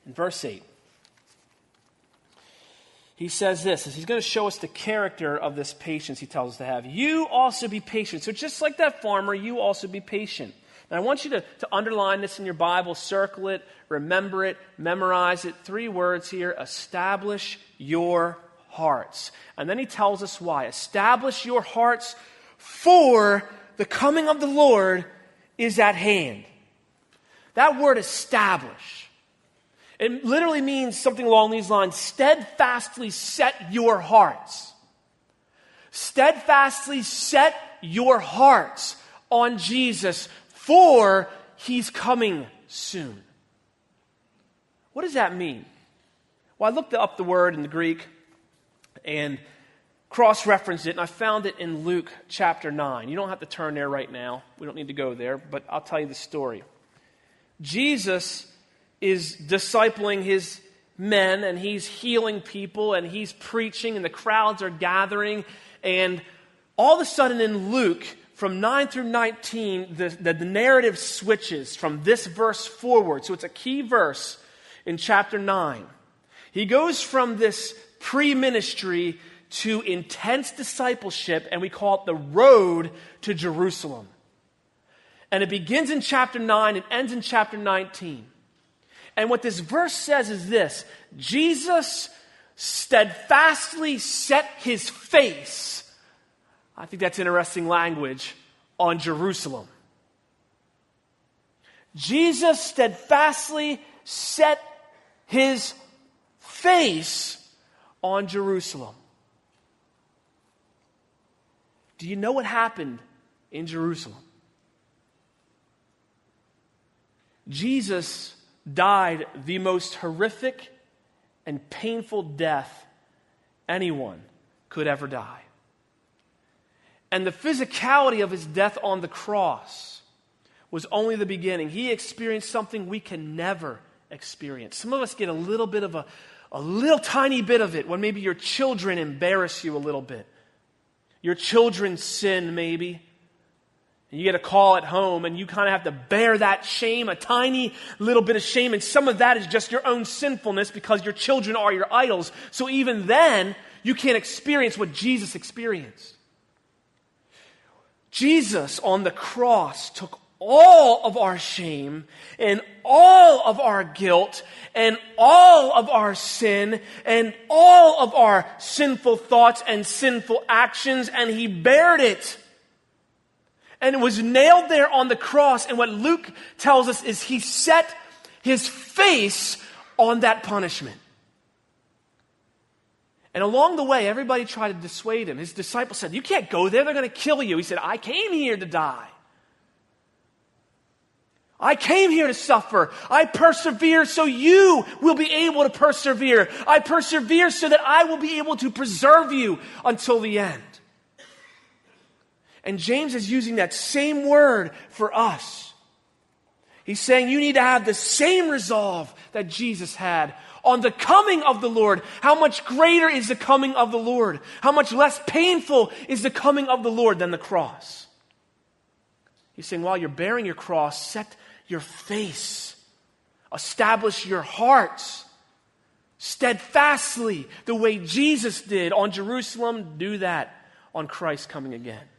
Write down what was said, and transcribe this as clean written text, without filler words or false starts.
In verse 8, he says this, as he's going to show us the character of this patience he tells us to have. You also be patient. So just like that farmer, you also be patient. And I want you to underline this in your Bible, circle it, remember it, memorize it. 3 words here: establish your hearts. And then he tells us why. Establish your hearts, for the coming of the Lord is at hand. That word establish, it literally means something along these lines: steadfastly set your hearts. Steadfastly set your hearts on Jesus, for he's coming soon. What does that mean? Well, I looked up the word in the Greek and cross-referenced it, and I found it in Luke chapter 9. You don't have to turn there right now. We don't need to go there, but I'll tell you the story. Jesus is discipling his men, and he's healing people, and he's preaching, and the crowds are gathering, and all of a sudden in Luke, from 9 through 19, the narrative switches from this verse forward. So it's a key verse in chapter 9. He goes from this pre-ministry to intense discipleship, and we call it the road to Jerusalem. And it begins in chapter 9 and ends in chapter 19. And what this verse says is this: Jesus steadfastly set his face, I think that's interesting language, on Jerusalem. Jesus steadfastly set his face on Jerusalem. Do you know what happened in Jerusalem? Jesus died the most horrific and painful death anyone could ever die. And the physicality of his death on the cross was only the beginning. He experienced something we can never experience. Some of us get a little bit of a little tiny bit of it when maybe your children embarrass you a little bit. Your children sin maybe. And you get a call at home and you kind of have to bear that shame, a tiny little bit of shame. And some of that is just your own sinfulness because your children are your idols. So even then, you can't experience what Jesus experienced. Jesus on the cross took all of our shame and all of our guilt and all of our sin and all of our sinful thoughts and sinful actions, and he bared it. And it was nailed there on the cross. And what Luke tells us is he set his face on that punishment. And along the way, everybody tried to dissuade him. His disciples said, "You can't go there. They're going to kill you." He said, "I came here to die. I came here to suffer. I persevere so you will be able to persevere. I persevere so that I will be able to preserve you until the end." And James is using that same word for us. He's saying you need to have the same resolve that Jesus had on the coming of the Lord. How much greater is the coming of the Lord? How much less painful is the coming of the Lord than the cross? He's saying while you're bearing your cross, set your face. Establish your hearts steadfastly the way Jesus did on Jerusalem. Do that on Christ coming again.